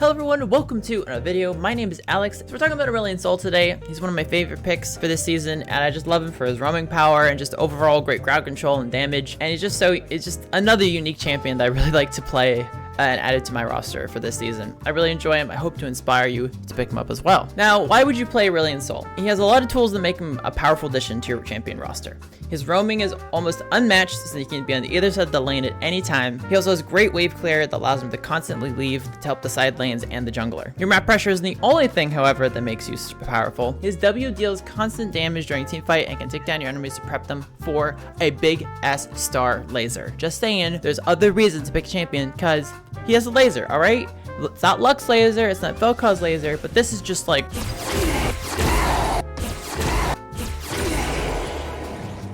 Hello everyone, welcome to another video. My name is Alex. So we're talking about Aurelion Sol today. He's one of my favorite picks for this season, and I just love him for his roaming power and just overall great crowd control and damage. And it's just another unique champion that I really like to play and add it to my roster for this season. I really enjoy him. I hope to inspire you to pick him up as well. Now, why would you play Aurelion Sol? He has a lot of tools that make him a powerful addition to your champion roster. His roaming is almost unmatched, so he can be on either side of the lane at any time. He also has great wave clear that allows him to constantly leave to help the side lanes and the jungler. Your map pressure isn't the only thing, however, that makes you super powerful. His W deals constant damage during teamfight and can take down your enemies to prep them for a big ass star laser. Just saying, there's other reasons to pick a champion because he has a laser, alright? It's not Lux laser, it's not Vel'Koz laser, but this is just like...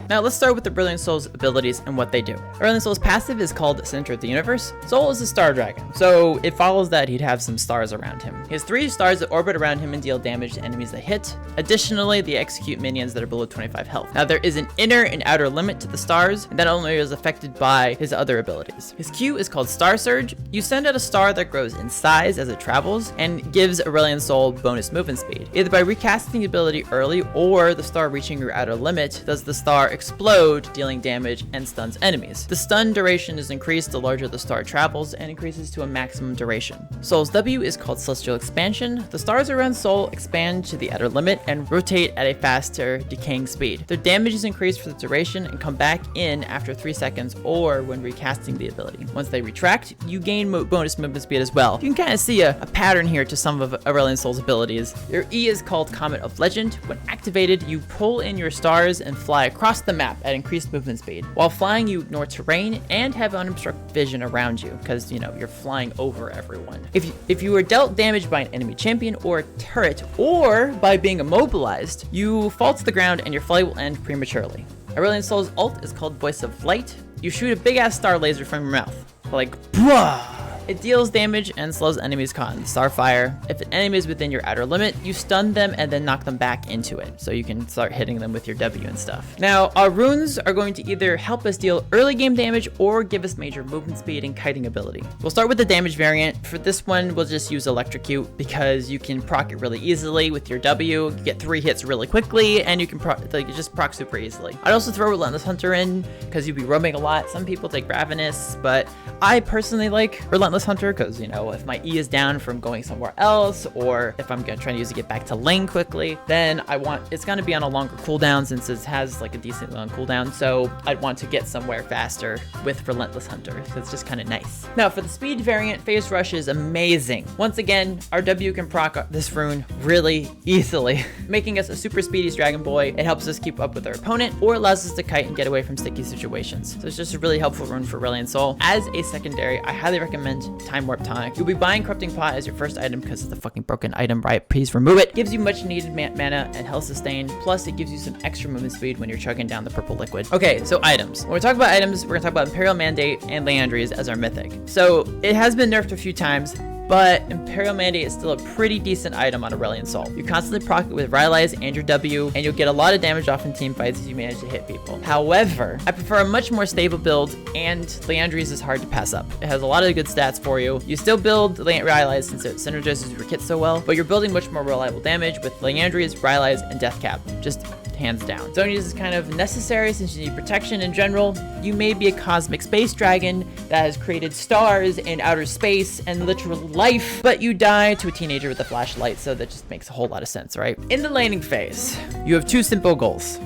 Now let's start with Aurelion Sol's abilities and what they do. Aurelion Sol's passive is called Center of the Universe. Sol is a star dragon, so it follows that he'd have some stars around him. He has 3 stars that orbit around him and deal damage to enemies that hit. Additionally, they execute minions that are below 25 health. Now there is an inner and outer limit to the stars, and that only is affected by his other abilities. His Q is called Star Surge. You send out a star that grows in size as it travels and gives Aurelion Sol bonus movement speed. Either by recasting the ability early or the star reaching your outer limit does the star explode, dealing damage and stuns enemies. The stun duration is increased the larger the star travels and increases to a maximum duration. Sol's W is called Celestial Expansion. The stars around Sol expand to the outer limit and rotate at a faster decaying speed. Their damage is increased for the duration and come back in after 3 seconds or when recasting the ability. Once they retract, you gain bonus movement speed as well. You can kind of see a pattern here to some of Aurelion Sol's abilities. Your E is called Comet of Legend. When activated, you pull in your stars and fly across the map at increased movement speed. While flying, you ignore terrain and have unobstructed vision around you because, you know, you're flying over everyone. If you are dealt damage by an enemy champion or a turret or by being immobilized, you fall to the ground and your flight will end prematurely. Aurelion Sol's ult is called Voice of Light. You shoot a big ass star laser from your mouth. Like, bruh! It deals damage and slows enemies caught in Starfire. If an enemy is within your outer limit, you stun them and then knock them back into it, so you can start hitting them with your W and stuff. Now, our runes are going to either help us deal early game damage or give us major movement speed and kiting ability. We'll start with the damage variant. For this one, we'll just use Electrocute because you can proc it really easily with your W. You get 3 hits really quickly, and you can just proc super easily. I'd also throw Relentless Hunter in because you'd be roaming a lot. Some people take Ravenous, but I personally like Relentless Hunter because, you know, if my E is down from going somewhere else, or if I'm gonna try to use it to get back to lane quickly, then it's gonna be on a longer cooldown since it has like a decent long cooldown, so I'd want to get somewhere faster with Relentless Hunter. So it's just kind of nice. Now for the speed variant, Phase Rush is amazing. Once again, our W can proc this rune really easily, making us a super speedy Dragon Boy. It helps us keep up with our opponent or allows us to kite and get away from sticky situations. So it's just a really helpful rune for Aurelion Sol. As a secondary, I highly recommend Time Warp Tonic. You'll be buying Corrupting Pot as your first item because it's a fucking broken item, right? Please remove it. Gives you much needed mana and health sustain, plus it gives you some extra movement speed when you're chugging down the purple liquid. Okay, so items. When we talk about items, we're gonna talk about Imperial Mandate and Leandries as our mythic. So it has been nerfed a few times, but Imperial Mandate is still a pretty decent item on Aurelion Sol. You constantly proc it with Rylai's and your W, and you'll get a lot of damage off in team fights as you manage to hit people. However, I prefer a much more stable build, and Leandries is hard to pass up. It has a lot of good stats for you. You still build Rylai's since it synergizes with your kit so well, but you're building much more reliable damage with Leandries, Rylai's, and Death Cap. Just hands down. Zone use is kind of necessary since you need protection in general. You may be a cosmic space dragon that has created stars in outer space and literal life, but you die to a teenager with a flashlight, so that just makes a whole lot of sense, right? In the laning phase, you have 2 simple goals.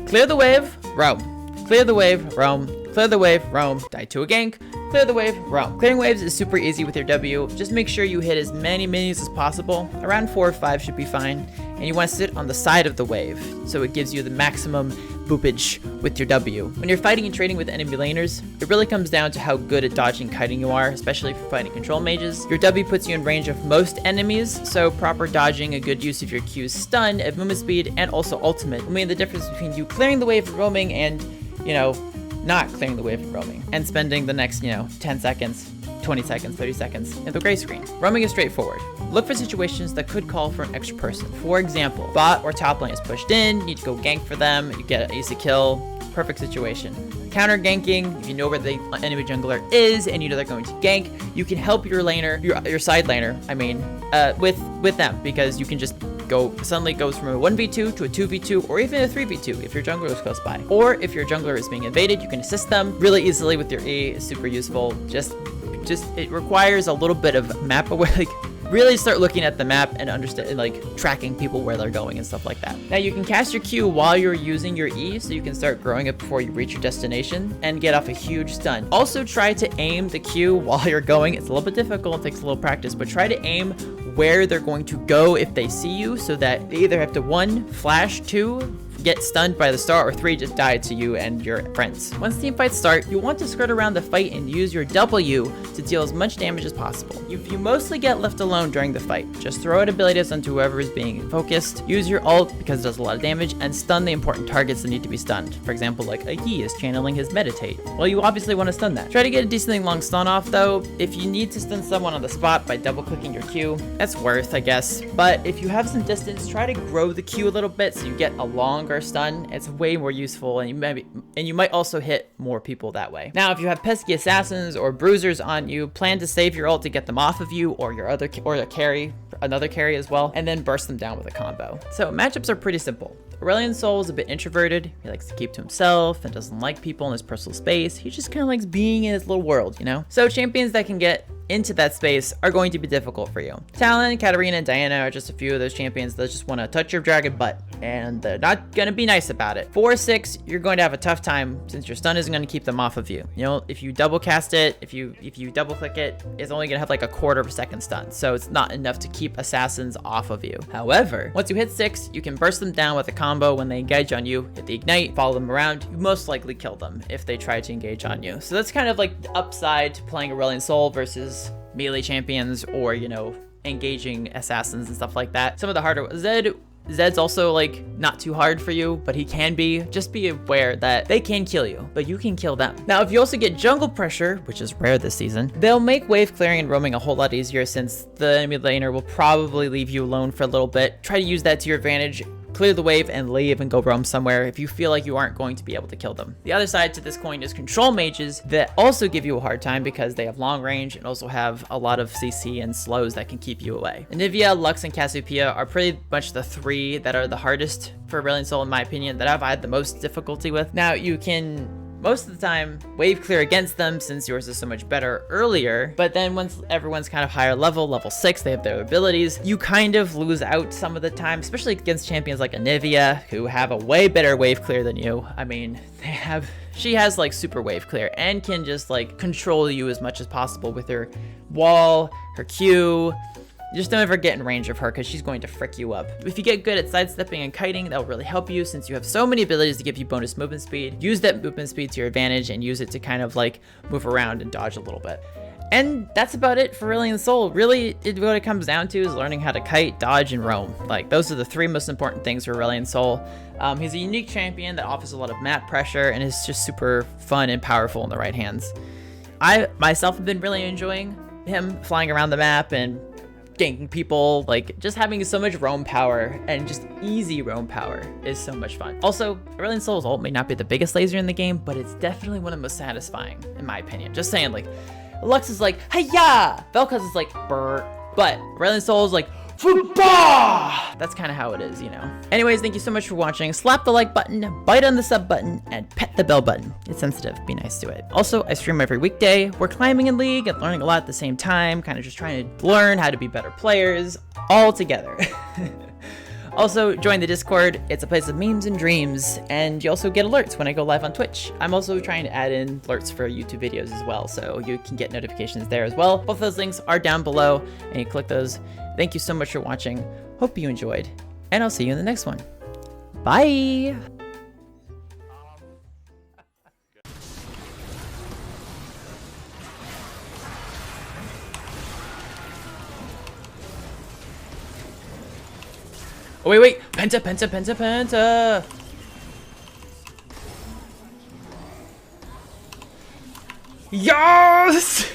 Clear the wave, roam. Clear the wave, roam. Clear the wave, roam. Die to a gank. Clear the wave, roam. Clearing waves is super easy with your W. Just make sure you hit as many minions as possible. Around 4 or 5 should be fine. And you want to sit on the side of the wave, so it gives you the maximum boopage with your W. When you're fighting and trading with enemy laners, it really comes down to how good at dodging kiting you are, especially for fighting control mages. Your W puts you in range of most enemies, so proper dodging, a good use of your Q's stun, at movement speed, and also ultimate will mean the difference between you clearing the wave and roaming and, you know, not clearing the wave and roaming, and spending the next, 10 seconds, 20 seconds, 30 seconds in the gray screen. Roaming is straightforward. Look for situations that could call for an extra person. For example, bot or top lane is pushed in, you need to go gank for them, you get an easy kill, perfect situation. counter ganking, if you know where the enemy jungler is and you know they're going to gank, you can help your laner, your side laner, I mean, with them, because you can just suddenly goes from a 1v2 to a 2v2 or even a 3v2 if your jungler is close by. Or if your jungler is being invaded, you can assist them really easily with your E. It's super useful. Just it requires a little bit of map aware, like really start looking at the map and understand, like tracking people where they're going and stuff like that. Now you can cast your Q while you're using your E, so you can start growing it before you reach your destination and get off a huge stun. Also try to aim the Q while you're going. It's a little bit difficult, it takes a little practice, but try to aim where they're going to go if they see you, so that they either have to 1, flash, 2, get stunned by the star, or 3, just die to you and your friends. Once team fights start, you want to skirt around the fight and use your W to deal as much damage as possible. If you mostly get left alone during the fight, just throw out abilities onto whoever is being focused, use your ult because it does a lot of damage, and stun the important targets that need to be stunned. For example, like a Yi is channeling his meditate. Well, you obviously want to stun that. Try to get a decently long stun off though. If you need to stun someone on the spot by double clicking your Q, that's worth, I guess. But if you have some distance, try to grow the Q a little bit so you get a longer stun. It's way more useful, and you might also hit more people that way. Now, if you have pesky assassins or bruisers on you, plan to save your ult to get them off of you, or another carry as well, and then burst them down with a combo. So matchups are pretty simple. Aurelion Sol is a bit introverted. He likes to keep to himself and doesn't like people in his personal space. He just kind of likes being in his little world, you know? So champions that can get into that space are going to be difficult for you. Talon, Katarina, and Diana are just a few of those champions that just want to touch your dragon butt, and they're not going to be nice about it. 4-6, you're going to have a tough time since your stun isn't going to keep them off of you. You know, if you double cast it, if you double click it, it's only going to have like a 1/4 of a second stun, so it's not enough to keep assassins off of you. However, once you hit 6, you can burst them down with a combo when they engage on you, hit the ignite, follow them around. You most likely kill them if they try to engage on you. So that's kind of like the upside to playing Aurelion Sol versus melee champions, or, you know, engaging assassins and stuff like that. Some of the harder Zed's also like not too hard for you, but he can be. Just be aware that they can kill you, but you can kill them. Now, if you also get jungle pressure, which is rare this season, they'll make wave clearing and roaming a whole lot easier, since the enemy laner will probably leave you alone for a little bit. Try to use that to your advantage. Clear the wave and leave and go roam somewhere if you feel like you aren't going to be able to kill them. The other side to this coin is control mages that also give you a hard time because they have long range and also have a lot of CC and slows that can keep you away. Anivia, Lux, and Cassiopeia are pretty much the 3 that are the hardest for Aurelion Sol, in my opinion, that I've had the most difficulty with. Now, you can most of the time wave clear against them since yours is so much better earlier, but then once everyone's kind of higher level 6, they have their abilities, you kind of lose out some of the time, especially against champions like Anivia, who have a way better wave clear than you. I mean, she has like super wave clear and can just like control you as much as possible with her wall, her Q. Just don't ever get in range of her because she's going to frick you up. If you get good at sidestepping and kiting, that will really help you since you have so many abilities to give you bonus movement speed. Use that movement speed to your advantage and use it to kind of like move around and dodge a little bit. And that's about it for Aurelion Sol. Really, what it comes down to is learning how to kite, dodge, and roam. Like, those are the 3 most important things for Aurelion Sol. He's a unique champion that offers a lot of map pressure and is just super fun and powerful in the right hands. I myself have been really enjoying him flying around the map and ganking people, like just having so much roam power, and just easy roam power is so much fun. Also, Aurelion Sol's ult may not be the biggest laser in the game, but it's definitely one of the most satisfying, in my opinion. Just saying, like, Lux is like, hi-ya! Vel'Koz is like, brr. But Aurelion Sol is like, Fuba! That's kind of how it is, you know. Anyways, thank you so much for watching. Slap the like button, bite on the sub button, and pet the bell button. It's sensitive, be nice to it. Also, I stream every weekday. We're climbing in League and learning a lot at the same time, kind of just trying to learn how to be better players, all together. Also, join the Discord. It's a place of memes and dreams, and you also get alerts when I go live on Twitch. I'm also trying to add in alerts for YouTube videos as well, so you can get notifications there as well. Both those links are down below, and you click those. Thank you so much for watching. Hope you enjoyed, and I'll see you in the next one. Bye! Oh, wait. Penta, penta, penta, penta. Yes!